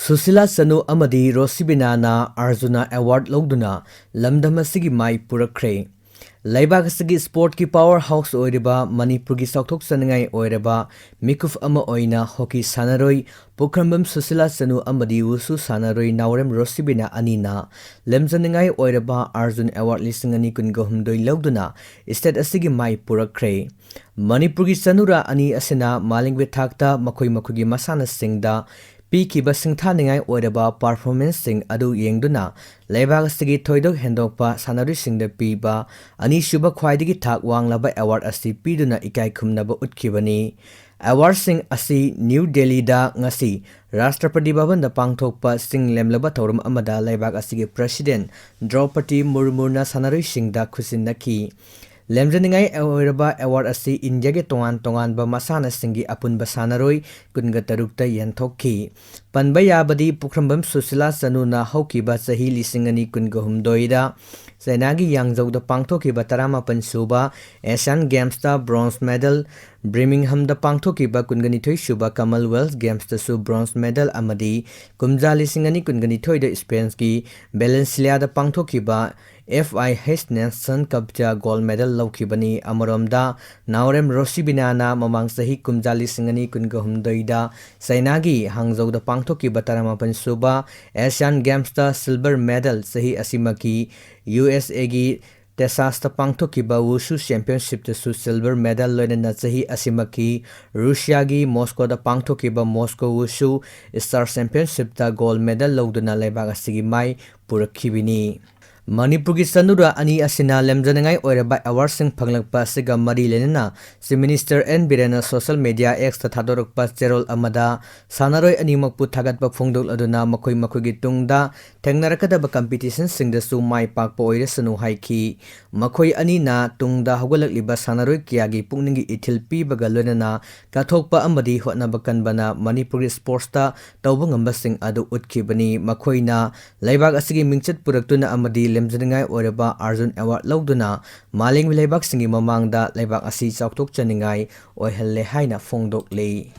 Susila Sanu Amadi Rosibinana Arjuna Award Loduna Lamdama Sigi Mai Purakre Laibak Sigi Sport ki Powerhouse Oiriba Manipurgi Sautok Sanangai Oiriba Mikuf Ama Oina Hockey Sanaroi Pukrambam Susila Sanu Amadi Wusu Sanaroi Naurem Rosibina Anina Lemzanangai Oiriba Arjun Award Listingani Kungohumdoi Loduna Instead Asigi Mai Purakre Manipurgi Sanura Ani Asena Malingwe Takta Makoi Makugi Masana Singda Piki basing thaningai oiraba performance sing adu yengduna leibag sigi thoidok hendokpa sanari singda piba ani shuba khwaidigi thak wanglaba award asi piduna ikai khumnaba utkibani award sing asi New Delhi da ngasi Rashtrapati Bhavan da pangthokpa sing lemlaba thorum amada leibag asigi president Draupadi Murmuna sanari singda khusinaki Lemjaningai Oiraba Award asi India ke tongan ba masana singi apun basanaroi kunga tarukta yanthokki Panbaya badi Pukrambam Susila Sanuna Hoki ba sahi lisingani kunga humdoida Sainagi Yangzau da pangthoki ba tarama pansuba Asian Games da bronze medal Birmingham da pangthoki ba kungani thoi shuba Commonwealth Games da su bronze medal amadi kumja lisingani kungani thoi da Spain ki Valencia da pangthoki ba FIH Nelson Kapja gold medal Laukibani Amoromda Naurem Rosibinana Mamang Sahi Kumjali Singani Kungahumdoida Sainagi Hangzau the Pangtoki Bataramapan Suba Asian Games the silver medal Sahi Asimaki USA gi Texas the Pangtoki ba Wushu Championship the su silver medal Loina Sahi Asimaki Russia gi Moscow the Pangtoki ba Moscow Wushu Star Championship the gold medal Lauduna Lebaga Sigi Mai Purakibini Manipurgi Sanura Ani Asina Lemjanangai Oiraba Award Sing Panglakpa Siga Mari Lenina Si Minister N Birena Social Media X Tathadorokpa Cherol Amada Sanaroi Animakpu Thagatpa Phongdol Aduna Makoi Makoigi Tungda Tengnarakadaba Competition Singda Su Mai Pakpa Oiresanu Haiki Makoi Anina Tungda Hawalakliba Sanaroi Kiagi Pungningi Ithil Pibaga Lonana Kathokpa Amadi Hotnaba Kanbana Manipuri Sports Ta Tawbangamba Sing Adu Utkibani Makoina Laibag Asigi Mingchat Puraktuna Amadi Lemjaningai Oiraba Arjun Award Loduna Maling Laibak Singi Mamangda Laibak Asi Chautok Chaningai Oihelle Haina Phongdok Lei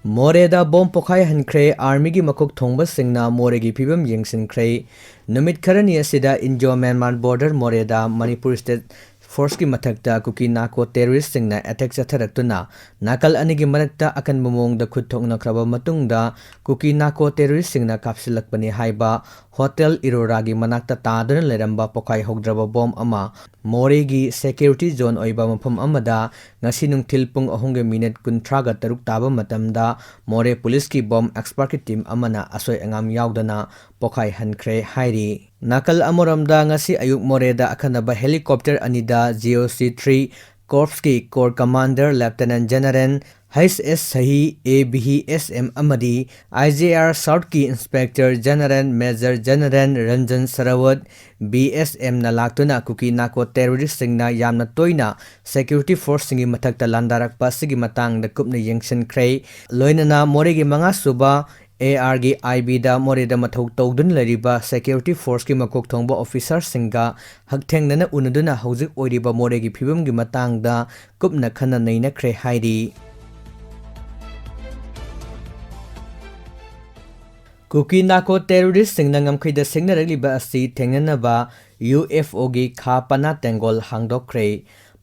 Moreda Bom Pokhai Hankre Army gi Makok Thongba Singna Moregi Pibam Yengsinkre Numit Kharani Asida Injo Myanmar border Moreda Manipur State Force ki mathakta Kuki nako terrorist singna attack chatharaktuna nakal anigi manakta akan bumong da khuthokna kraba matungda Kuki nako terrorist singna kapsilakpani haiba hotel iroragi manakta taduna leramba pokai hogdraba bom ama moregi security zone oiba mafam amada ngasi nungthil pung 3:30 taruk taba matamda more police ki bom expert ki team amana asoi angam yaudana pokai hankre hairi nakal amoramda ngasi ayuk moreda akhanaba helicopter anida GOC-3 Corps ki Corps Commander Lieutenant General HSS Sahi ABHSM Amadi IJR South ki Inspector General Major General Ranjan Sarawat BSM na laktuna Kuki nako terrorist singna yamna toina security force singi mathakta landarak pasigi matang da kupna yengsin kray loinana moregi manga suba AR gi IB da moreda mathau tawdun lariba security force ki makok thongba officer singa hakthengna unaduna hojik oiriba moregi phibam gi matang da kupna khana neina kre hairi Kuki nako terrorist singna ngamkhida singna ragliba asi thengnaba UFO gi khapana tengol hangdokre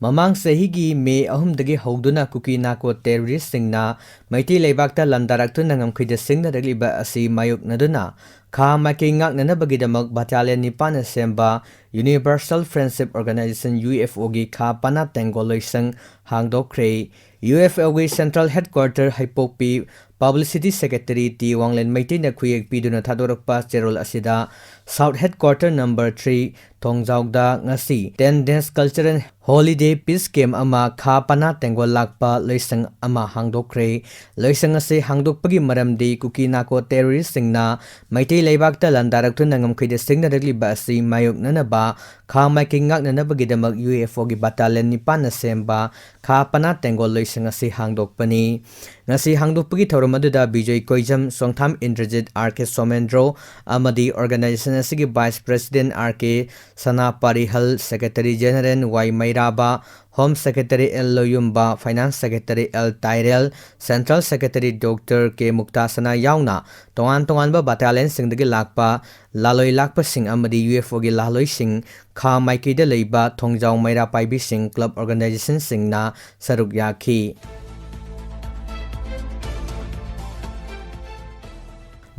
Mamang sehigi May 3 hoduna Kuki nako terrorist singna maiti leibakta landaraktu nangamkhida singna ragliba asi mayuk naduna kha maki ngaknana bagidamak battalion 9 semba Universal Friendship Organization UFO gi khapana tengol loisang hangdokre UFO gi Central Headquarter Hypopi Publicity Secretary T Wanglen Maitin na khuyek piduna thadorokpa cherol asida South Headquarter number 3 Thongjaugda ngasi 10 days cultural holiday peace camp ama khapana tengol lakpa loisang ama hangdokre loisang ase hangdokpagi maramdi Kuki nako terrorist singna maiti leibakta landaraktu nangamkhide singna ragliba asi mayok nanaba kha making ngaknana bagidamak UFO gi battalion 9 na semba khapana tengol loisang ase hangdokpani ngasi hangdokpagi thorom ꯃꯤꯐꯝ ꯑꯗꯨꯗ Bijoy ꯀꯣꯏꯖꯝ, ꯁꯣꯡꯊꯥꯝ Indrajit, RK. Somendro ꯑꯃꯗꯤ organization ꯑꯁꯤꯒꯤ vice president R K. Sanaparihal, secretary general Y Meiraba, home secretary L Loyumba, finance secretary L Tairel, central secretary doctor K ꯃꯨꯛꯇꯥꯁꯅꯥ ꯌꯥꯎꯅ ꯇꯣꯉꯥꯟ-ꯇꯣꯉꯥꯟꯕ ꯕꯥꯇꯥꯂꯤꯌꯟꯁꯤꯡꯗꯒꯤ ꯂꯥꯛꯄ ꯂꯥꯂꯣꯏ ꯂꯥꯛꯄꯁꯤꯡ ꯑꯃꯗꯤ UFOꯒꯤ ꯂꯥꯂꯣꯏꯁꯤꯡ, ꯈꯥ ꯃꯥꯏꯀꯩꯗ ꯂꯩꯕ ꯊꯣꯡꯖꯥꯎ ꯃꯩꯔꯥ ꯄꯥꯏꯕꯤꯁꯤꯡ, ꯀ꯭ꯂꯕ ꯑꯣꯔꯒꯅꯥꯏꯖꯦꯁꯟꯁꯤꯡꯅ ꯁꯔꯨꯛ ꯌꯥꯈꯤ꯫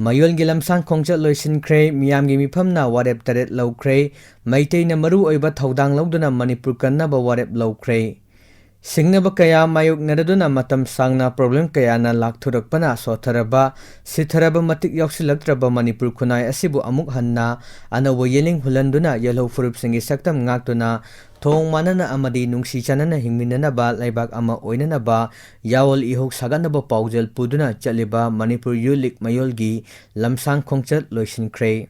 ꯃꯌꯣꯜꯒꯤ ꯂꯝꯁꯥꯡ ꯈꯣꯡꯆꯠ ꯂꯣꯏꯁꯤꯟꯈ꯭ꯔꯦ, ꯃꯤꯌꯥꯝꯒꯤ ꯃꯤꯐꯝꯅ ꯋꯥꯔꯦꯞ 8 ꯂꯧꯈ꯭ꯔꯦ, ꯃꯩꯇꯩꯅ ꯃꯔꯨ ꯑꯣꯏꯕ ꯊꯧꯗꯥꯡ ꯂꯧꯗꯨꯅ ꯃꯅꯤꯄꯨꯔ ꯀꯟꯅꯕ ꯋꯥꯔꯦꯞ ꯂꯧꯈ꯭ꯔꯦ꯫ ꯁꯤꯡꯅꯕ ꯀꯌꯥ ꯃꯥꯌꯣꯛꯅꯔꯗꯨꯅ ꯃꯇꯝ ꯁꯥꯡꯅ ꯄ꯭ꯔꯣꯕ꯭ꯂꯦꯝ ꯀꯌꯥꯅ ꯂꯥꯛꯊꯣꯔꯛꯄꯅ ꯁꯣꯠꯊꯔꯕ, ꯁꯤꯊꯔꯕ ꯃꯇꯤꯛ ꯌꯥꯎꯁꯤꯜꯂꯛꯇ꯭ꯔꯕ ꯃꯅꯤꯄꯨꯔ ꯈꯨꯟꯅꯥꯏ ꯑꯁꯤꯕꯨ ꯑꯃꯨꯛ ꯍꯟꯅ ꯑꯅꯧꯕ ꯌꯦꯜꯂꯤꯡ ꯍꯨꯜꯍꯟꯗꯨꯅ ꯌꯦꯜꯍꯧ ꯐꯨꯔꯨꯞꯁꯤꯡꯒꯤ ꯁꯛꯇꯝ ꯉꯥꯛꯇꯨꯅ ꯊꯣꯡ ꯃꯥꯟꯅꯅ ꯑꯃꯗꯤ ꯅꯨꯡꯁꯤ ꯆꯥꯟꯅꯅ ꯍꯤꯡꯃꯤꯟꯅꯅꯕ ꯂꯩꯕꯥꯛ ꯑꯃ ꯑꯣꯏꯅꯅꯕ ꯌꯥꯑꯣꯜ ꯏꯍꯧ ꯁꯥꯒꯠꯅꯕ ꯄꯥꯎꯖꯦꯜ ꯄꯨꯗꯨꯅ ꯆꯠꯂꯤꯕ ꯃꯅꯤꯄꯨꯔ ꯌꯨꯠ ꯂꯤꯒ ꯃꯌꯣꯜꯒꯤ ꯂꯝꯁꯥꯡ ꯈꯣꯡꯆꯠ ꯂꯣꯏꯁꯤꯟꯈ꯭ꯔꯦ꯫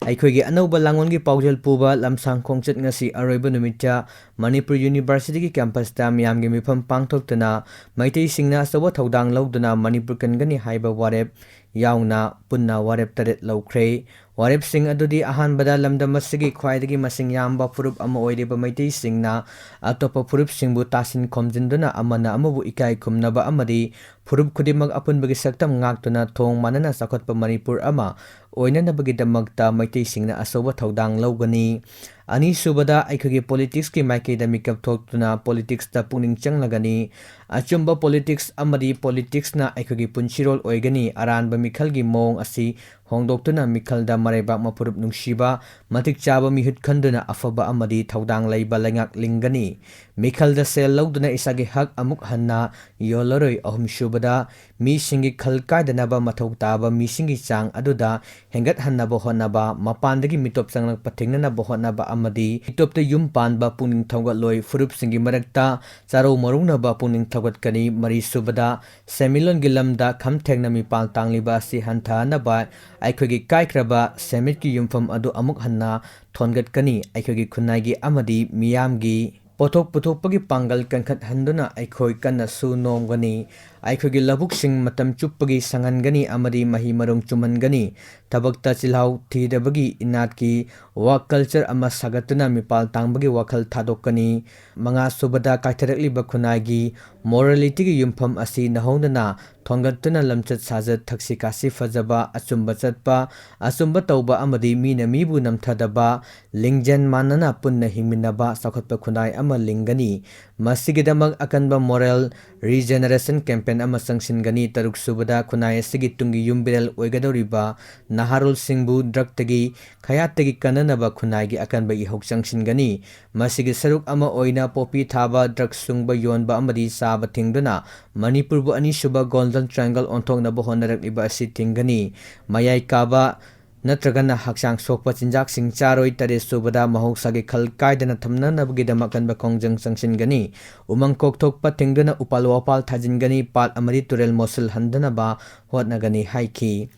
ꯑꯩꯈꯣꯏꯒꯤ ꯑꯅꯧꯕ ꯂꯥꯡꯕꯟꯒꯤ ꯄꯥꯎꯖꯦꯜ ꯄꯨꯕ ꯂꯝꯁꯥꯡ ꯈꯣꯡꯆꯠ ꯉꯁꯤ ꯑꯔꯣꯏꯕ ꯅꯨꯃꯤꯠꯇ ꯃꯅꯤꯄꯨꯔ ꯌꯨꯅꯤꯚꯔꯁꯤꯇꯤꯒꯤ ꯀꯦꯝꯄꯁꯇ ꯃꯤꯌꯥꯝꯒꯤ ꯃꯤꯐꯝ ꯄꯥꯡꯊꯣꯛꯇꯨꯅ ꯃꯩꯇꯩꯁꯤꯡꯅ ꯑꯆꯧꯕ ꯊꯧꯗꯥꯡ ꯂꯧꯗꯨꯅ ꯃꯅꯤꯄꯨꯔ ꯀꯟꯒꯅꯤ ꯍꯥꯏꯕ ꯋꯥꯔꯦꯞ ꯌꯥꯎꯅ ꯄꯨꯟꯅ ꯋꯥꯔꯦꯞ 8 ꯂꯧꯈ꯭ꯔꯦ꯫ ꯋꯥꯔꯦꯞꯁꯤꯡ ꯑꯗꯨꯗꯤ ꯑꯍꯥꯟꯕꯗ ꯂꯝꯗꯝ ꯑꯁꯤꯒꯤ ꯈ꯭ꯋꯥꯏꯗꯒꯤ ꯃꯁꯤꯡ ꯌꯥꯝꯕ ꯐꯨꯔꯨꯞ ꯑꯃ ꯑꯣꯏꯔꯤꯕ ꯃꯩꯇꯩꯁꯤꯡꯅ ꯑꯇꯣꯞꯄ ꯐꯨꯔꯨꯞꯁꯤꯡꯕꯨ ꯇꯥꯁꯤꯟ ꯈꯣꯝꯖꯤꯟꯗꯨꯅ ꯑꯃꯅ ꯑꯃꯕꯨ ꯏꯀꯥꯏ ꯈꯨꯝꯅꯕ ꯑꯃꯗꯤ ꯐꯨꯔꯨꯞ ꯈꯨꯗꯤꯡꯃꯛ ꯑꯄꯨꯟꯕꯒꯤ ꯁꯛꯇꯝ ꯉꯥꯛꯇꯨꯅ ꯊꯣꯡ ꯃꯥꯟꯅꯅ ꯆꯥꯎꯈꯠꯄ ꯃꯅꯤꯄꯨꯔ ꯑꯃ ꯑꯣꯏꯅꯅꯕꯒꯤꯗꯃꯛꯇ ꯃꯩꯇꯩꯁꯤꯡꯅ ꯑꯆꯧꯕ ꯊꯧꯗꯥꯡ ꯂꯧꯒꯅꯤ꯫ ꯑꯅꯤꯁꯨꯕꯗ ꯑꯩꯈꯣꯏꯒꯤ ꯄꯣꯂꯤꯇꯤꯛꯁꯀꯤ ꯃꯥꯏꯀꯩꯗ ꯃꯤꯀꯞ ꯊꯣꯛꯇꯨꯅ ꯄꯣꯂꯤꯇꯤꯛꯁꯇ ꯄꯨꯛꯅꯤꯡ ꯆꯪꯂꯒꯅꯤ꯫ ꯑꯆꯨꯝꯕ ꯄꯣꯂꯤꯇꯤꯛꯁ ꯑꯃꯗꯤ ꯄꯣꯂꯤꯇꯤꯛꯁꯅ ꯑꯩꯈꯣꯏꯒꯤ ꯄꯨꯟꯁꯤꯔꯣꯜ ꯑꯣꯏꯒꯅꯤ꯫ ꯑꯔꯥꯟꯕ ꯃꯤꯈꯜꯒꯤ ꯃꯑꯣꯡ ꯑꯁꯤ ꯍꯣꯡꯗꯣꯛꯇꯨꯅ ꯃꯤꯈꯜꯗ ꯃꯔꯩꯕꯥꯛ ꯃꯄꯨꯔꯨꯞ ꯅꯨꯡꯁꯤꯕ, ꯃꯇꯤꯛ ꯆꯥꯕ ꯃꯤꯍꯨꯠ ꯈꯟꯗꯨꯅ ꯑꯐꯕ ꯑꯃꯗꯤ ꯊꯧꯗꯥꯡ ꯂꯩꯕ ꯂꯩꯉꯥꯛ ꯂꯤꯡꯒꯅꯤ꯫ ꯃꯤꯈꯜꯗ ꯁꯦꯜ ꯂꯧꯗꯨꯅ ꯏꯁꯥꯒꯤ ꯍꯛ ꯑꯃꯨꯛ ꯍꯟꯅ ꯌꯣꯜꯂꯔꯣꯏ꯫ ꯑꯍꯨꯝꯁꯨꯕꯗ ꯃꯤꯁꯤꯡꯒꯤ ꯈꯜ ꯀꯥꯏꯗꯅꯕ ꯃꯊꯧ ꯇꯥꯕ ꯃꯤꯁꯤꯡꯒꯤ ꯆꯥꯡ ꯑꯗꯨꯗ ꯍꯦꯟꯒꯠꯍꯟꯅꯕ ꯍꯣꯠꯅꯕ, ꯃꯄꯥꯟꯗꯒꯤ ꯃꯤꯇꯣꯞ ꯆꯪꯂꯛꯄ ꯊꯤꯡꯅꯅꯕ ꯍꯣꯠꯅꯕ ꯑꯃꯗꯤ ꯃꯤꯇꯣꯞꯇ ꯌꯨꯝ ꯄꯥꯟꯕ ꯄꯨꯛꯅꯤꯡ ꯊꯧꯒꯠꯂꯣꯏ꯫ ꯐꯨꯔꯨꯞꯁꯤꯡꯒꯤ ꯃꯔꯛꯇ ꯆꯥꯔꯧ ꯃꯧꯔꯧꯅꯕ ꯄꯨꯛꯅꯤꯡ ꯊꯧꯒꯠꯀꯅꯤ꯫ ꯃꯔꯤꯁꯨꯕꯗ ꯁꯦꯟꯃꯤꯠꯂꯣꯟꯒꯤ ꯂꯝꯗ ꯈꯝ ꯊꯦꯡꯅ ꯃꯤꯄꯥꯜ ꯇꯥꯡꯂꯤꯕ ꯑꯁꯤ ꯍꯟꯊꯍꯟꯅꯕ ꯑꯩꯈꯣꯏꯒꯤ ꯀꯥꯏꯈ꯭ꯔꯕ ꯁꯦꯟꯃꯤꯠꯀꯤ ꯌꯨꯝꯐꯝ ꯑꯗꯨ ꯑꯃꯨꯛ ꯍꯟꯅ ꯊꯣꯟꯒꯠꯀꯅꯤ꯫ ꯑꯩꯈꯣꯏꯒꯤ ꯈꯨꯟꯅꯥꯏꯒꯤ ꯑꯃꯗꯤ ꯃꯤꯌꯥꯝꯒꯤ ꯄꯣꯠꯊꯣꯛ ꯄꯨꯊꯣꯛꯄꯒꯤ ꯄꯥꯡꯒꯜ ꯀꯟꯈꯠꯍꯟꯗꯨꯅ ꯑꯩꯈꯣꯏ ꯀꯟꯅ ꯁꯨ ꯅꯣꯝꯒꯅꯤ꯫ ꯑꯩꯈꯣꯏꯒꯤ ꯂꯧꯕꯨꯛꯁꯤꯡ ꯃꯇꯝ ꯆꯨꯞꯄꯒꯤ ꯁꯪꯍꯟꯒꯅꯤ ꯑꯃꯗꯤ ꯃꯍꯩ ꯃꯔꯣꯡ ꯆꯨꯝꯍꯟꯒꯅꯤ꯫ ꯊꯕꯛꯇ ꯆꯤꯜꯍꯥꯎ ꯊꯤꯗꯕꯒꯤ ꯏꯅꯥꯠꯀꯤ ꯋꯥꯔꯛ ꯀꯜꯆꯔ ꯑꯃ ꯁꯥꯒꯠꯇꯨꯅ ꯃꯤꯄꯥꯜ ꯇꯥꯡꯕꯒꯤ ꯋꯥꯈꯜ ꯊꯥꯗꯣꯛꯀꯅꯤ꯫ ꯃꯉꯥꯁꯨꯕꯗ ꯀꯥꯏꯊꯔꯛꯂꯤꯕ ꯈꯨꯟꯅꯥꯏꯒꯤ ꯃꯣꯔꯦꯂꯤꯇꯤꯒꯤ ꯌꯨꯝꯐꯝ ꯑꯁꯤ ꯅꯧꯍꯧꯅꯅ ꯊꯣꯟꯒꯠꯇꯨꯅ ꯂꯝꯆꯠ ꯁꯥꯖꯠ, ꯊꯛꯁꯤ ꯈꯥꯁꯤ ꯐꯖꯕ, ꯑꯆꯨꯝꯕ ꯆꯠꯄ, ꯑꯆꯨꯝꯕ ꯇꯧꯕ ꯑꯃꯗꯤ ꯃꯤꯅ ꯃꯤꯕꯨ ꯅꯝꯊꯗꯕ, ꯂꯤꯡꯖꯦꯜ ꯃꯥꯟꯅꯅ ꯄꯨꯟꯅ ꯍꯤꯡꯃꯤꯟꯅꯕ ꯆꯥꯎꯈꯠꯄ ꯈꯨꯟꯅꯥꯏ ꯑꯃ ꯂꯤꯡꯒꯅꯤ꯫ ꯃꯁꯤꯒꯤꯗꯃꯛ ꯑꯀꯟꯕ ꯃꯣꯔꯦꯜ ꯔꯤꯖꯦꯅꯔꯦꯁꯟ ꯀꯦꯝꯄꯦꯟ ꯑꯃ ꯆꯪꯁꯤꯟꯒꯅꯤ꯫ ꯇꯔꯨꯛꯁꯨꯕꯗ ꯈꯨꯟꯅꯥꯏ ꯑꯁꯤꯒꯤ ꯇꯨꯡꯒꯤ ꯌꯨꯝꯕꯤꯔꯦꯜ ꯑꯣꯏꯒꯗꯧꯔꯤꯕ ꯅꯍꯥꯔꯣꯜꯁꯤꯡꯕꯨ ꯗ꯭ꯔꯒꯇꯒꯤ, ꯈꯌꯥꯠꯇꯒꯤ ꯀꯟꯅꯅꯕ ꯈꯨꯟꯅꯥꯏꯒꯤ ꯑꯀꯟꯕ ꯏꯍꯧ ꯆꯪꯁꯤꯟꯒꯅꯤ꯫ ꯃꯁꯤꯒꯤ ꯁꯔꯨꯛ ꯑꯃ ꯑꯣꯏꯅ ꯄꯣꯄꯤ ꯊꯥꯕ, ꯗ꯭ꯔꯒ ꯁꯨꯡꯕ, ꯌꯣꯟꯕ ꯑꯃꯗꯤ ꯆꯥꯕ ꯊꯤꯡꯗꯨꯅ ꯃꯅꯤꯄꯨꯔꯕꯨ ꯑꯅꯤꯁꯨꯕ ꯒꯣꯜꯗꯟ ꯇ꯭ꯔꯥꯏꯡꯒꯜ ꯑꯣꯟꯊꯣꯛꯅꯕ ꯍꯣꯠꯅꯔꯛꯂꯤꯕ ꯑꯁꯤ ꯊꯤꯡꯒꯅꯤ꯫ ꯃꯌꯥꯏ ꯀꯥꯕ ꯅꯠꯇ꯭ꯔꯒꯅ ꯍꯛꯆꯥꯡ ꯁꯣꯛꯄ ꯆꯤꯟꯖꯥꯛꯁꯤꯡ ꯆꯥꯔꯣꯏ꯫ ꯇꯔꯦꯠꯁꯨꯕꯗ ꯃꯍꯧꯁꯥꯒꯤ ꯈꯜ ꯀꯥꯏꯗꯅ ꯊꯝꯅꯅꯕꯒꯤꯗꯃꯛ ꯑꯀꯟꯕ ꯈꯣꯡꯖꯪ ꯆꯪꯁꯤꯟꯒꯅꯤ꯫ ꯎꯃꯪ ꯀꯣꯛꯊꯣꯛꯄ ꯊꯤꯡꯗꯨꯅ ꯎꯄꯥꯜ ꯋꯥꯄꯥꯜ ꯊꯥꯖꯤꯟꯒꯅꯤ꯫ ꯄꯥꯠ ꯑꯃꯗꯤ ꯇꯨꯔꯦꯜ ꯃꯣꯠꯁꯤꯜꯍꯟꯗꯅꯕ ꯍꯣꯠꯅꯒꯅꯤ ꯍꯥꯏꯈꯤ꯫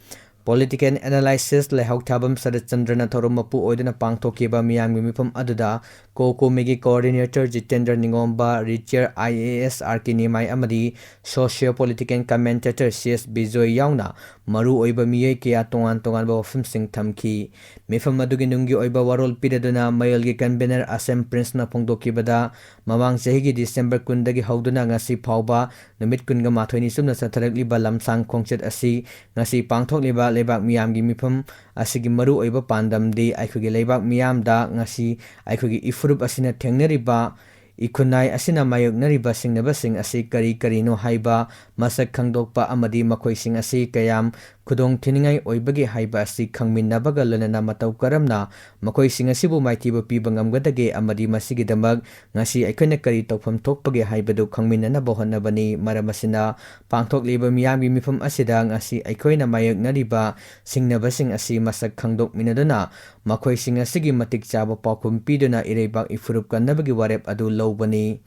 ꯄꯣꯂꯤꯇꯤꯀꯦꯜ ꯑꯦꯅꯥꯂꯥꯏꯁꯤꯁ ꯂꯩꯍꯥꯎꯊꯥꯕꯝ ꯁꯔꯠꯆꯟꯗ꯭ꯔꯅ ꯊꯧꯔꯝ ꯃꯄꯨ ꯑꯣꯏꯗꯨꯅ ꯄꯥꯡꯊꯣꯛꯈꯤꯕ ꯃꯤꯌꯥꯝꯒꯤ ꯃꯤꯐꯝ ꯑꯗꯨꯗ ꯀꯣꯀꯣꯃꯤꯒꯤ ꯀꯣꯑꯣꯔꯗꯤꯅꯦꯇꯔ ꯖꯤꯇꯦꯟꯗ꯭ꯔ ꯅꯤꯉꯣꯝꯕ, ꯔꯤꯇꯤꯌꯔ IAS ꯑꯥꯔ.ꯀꯦ. ꯅꯤꯃꯥꯏ ꯑꯃꯗꯤ socio political commentator C S. Bijoy ꯌꯥꯎꯅ ꯃꯔꯨꯑꯣꯏꯕ ꯃꯤꯑꯣꯏ ꯀꯌꯥ ꯇꯣꯉꯥꯟ-ꯇꯣꯉꯥꯟꯕ ꯋꯥꯐꯝꯁꯤꯡ ꯊꯝꯈꯤ꯫ ꯃꯤꯐꯝ ꯑꯗꯨꯒꯤ ꯅꯨꯡꯒꯤ ꯑꯣꯏꯕ ꯋꯥꯔꯣꯜ ꯄꯤꯔꯗꯨꯅ ꯃꯌꯣꯜꯒꯤ ꯀꯟꯚꯦꯅꯔ ꯑꯁꯦꯝ ꯄ꯭ꯔꯤꯟꯁꯅ ꯐꯣꯡꯗꯣꯛꯈꯤꯕꯗ ꯃꯃꯥꯡ ꯆꯍꯤꯒꯤ ꯗꯤꯁꯦꯝꯕꯔ 10ꯗꯒꯤ ꯍꯧꯗꯨꯅ ꯉꯁꯤ ꯐꯥꯎꯕ ꯅꯨꯃꯤꯠ 21ꯅꯤ ꯆꯨꯞꯅ ꯆꯠꯊꯔꯛꯂꯤꯕ ꯂꯝꯁꯥꯡ ꯈꯣꯡꯆꯠ ꯑꯁꯤ ꯉꯁꯤ ꯄꯥꯡꯊꯣꯛꯂꯤꯕ ꯂꯩꯕꯥꯛ ꯃꯤꯌꯥꯝꯒꯤ ꯃꯤꯐꯝ ꯑꯁꯤꯒꯤ ꯃꯔꯨꯑꯣꯏꯕ ꯄꯥꯟꯗꯝꯗꯤ ꯑꯩꯈꯣꯏꯒꯤ ꯂꯩꯕꯥꯛ ꯃꯤꯌꯥꯝꯗ ꯉꯁꯤ ꯑꯩꯈꯣꯏꯒꯤ ꯏꯐꯨꯔꯨꯞ ꯑꯁꯤꯅ ꯊꯦꯡꯅꯔꯤꯕ, ꯈꯨꯟꯅꯥꯏ ꯑꯁꯤꯅ ꯃꯥꯌꯣꯛꯅꯔꯤꯕ ꯁꯤꯡꯅꯕꯁꯤꯡ ꯑꯁꯤ ꯀꯔꯤ ꯀꯔꯤꯅꯣ ꯍꯥꯏꯕ ꯃꯁꯛ ꯈꯪꯗꯣꯛꯄ ꯑꯃꯗꯤ ꯃꯈꯣꯏꯁꯤꯡ ꯑꯁꯤ ꯀꯌꯥꯝ ꯈꯨꯗꯣꯡꯊꯤꯅꯤꯡꯉꯥꯏ ꯑꯣꯏꯕꯒꯦ ꯍꯥꯏꯕ ꯑꯁꯤ ꯈꯪꯃꯤꯟꯅꯕꯒ ꯂꯣꯏꯅꯅ ꯃꯇꯧ ꯀꯔꯝꯅ ꯃꯈꯣꯏꯁꯤꯡ ꯑꯁꯤꯕꯨ ꯃꯥꯏꯊꯤꯕ ꯄꯤꯕ ꯉꯝꯒꯗꯒꯦ ꯑꯃꯗꯤ ꯃꯁꯤꯒꯤꯗꯃꯛ ꯉꯁꯤ ꯑꯩꯈꯣꯏꯅ ꯀꯔꯤ ꯇꯧꯐꯝ ꯊꯣꯛꯄꯒꯦ ꯍꯥꯏꯕꯗꯨ ꯈꯪꯃꯤꯟꯅꯅꯕ ꯍꯣꯠꯅꯕꯅꯤ꯫ ꯃꯔꯝ ꯑꯁꯤꯅ ꯄꯥꯡꯊꯣꯛꯂꯤꯕ ꯃꯤꯌꯥꯝꯒꯤ ꯃꯤꯐꯝ ꯑꯁꯤꯗ ꯉꯁꯤ ꯑꯩꯈꯣꯏꯅ ꯃꯥꯌꯣꯛꯅꯔꯤꯕ ꯁꯤꯡꯅꯕꯁꯤꯡ ꯑꯁꯤ ꯃꯁꯛ ꯈꯪꯗꯣꯛꯃꯤꯟꯅꯗꯨꯅ ꯃꯈꯣꯏꯁꯤꯡ ꯑꯁꯤꯒꯤ ꯃꯇꯤꯛ ꯆꯥꯕ ꯄꯥꯎꯈꯨꯝ ꯄꯤꯗꯨꯅ ꯏꯔꯩꯕꯥꯛ ꯏꯐꯨꯔꯨꯞ ꯀꯟꯅꯕꯒꯤ ꯋꯥꯔꯦꯞ ꯑꯗꯨ ꯂꯧꯕꯅꯤ꯫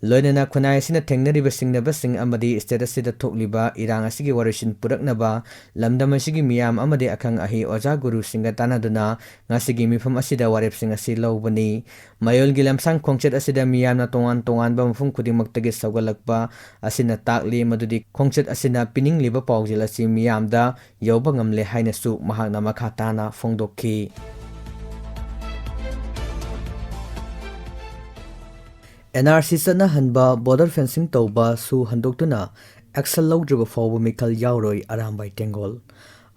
loinana khunai asina thengnariba singnabasing amadi state asida thokliba irang asigi warishin puraknaba lamdam asigi miyam amadi akhang ahi oja guru singa tanaduna ngasigi mifam asida warep sing asi lobani mayol gi lamsang khongchet asida miyamna tongan tongan ba mafum khudingmaktagi saugalakpa asina takli madudi khongchet asina piningliba pawjil asi miyamda yawba ngamle haina su mahakna makhatana phongdokhi NRC sana hanba border fencing tauba su handoktuna action lawdriba fawba mikhal yaoroi arambai tengol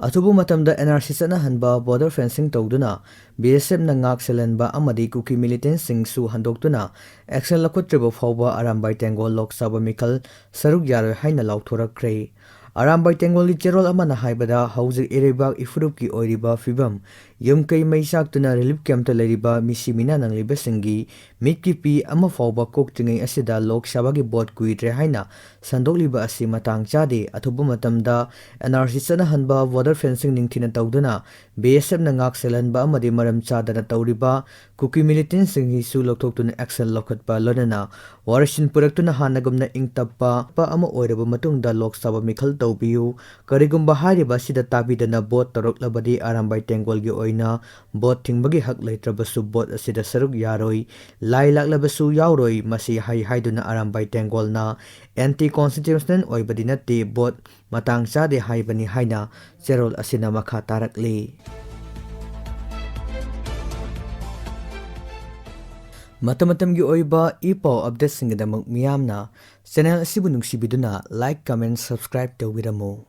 atubu matamda NRC sana hanba border fencing tauduna BSF na ngak selenba amadi Kuki militant sing su handoktuna action lakotriba fawba arambai tengol lok sabha mikhal saruk yaroi haina lauthorakre arambai tengol li cherol amana haibada hauzik erebak ifrup ki oiriba fibam yumkai maisak tuna relief camp ta leriba misimina nangliba singi mitki pi ama fawba koktringei asida lok sabha gi bot kuitre haina sandokliba asi matang chade athubu matamda NRC sana hanba border fencing ningthina tawduna BSF na ngak selenba amadi maram chadana tawriba Kuki militant sing hi su loktoktuna action lokhatpa lonana warishin puraktuna hanagumna ingtappa pa ama oiraba matungda lok sabha mikhal tawbiu karigumba hariba sida tabidana bot toroklabadi arambai tengol gi oina bot thingbagi hak leitrabasu bot asida saruk yaroi lai laklabasu yaoroi masi haiduna arambai tengolna anti constitutional oibadi natti bot matang chade haibani haina cherol asina makha tarakli matamatamgi oiba ipaw update singidamak miyamna channel asibu nungsibiduna like comment subscribe tawiramu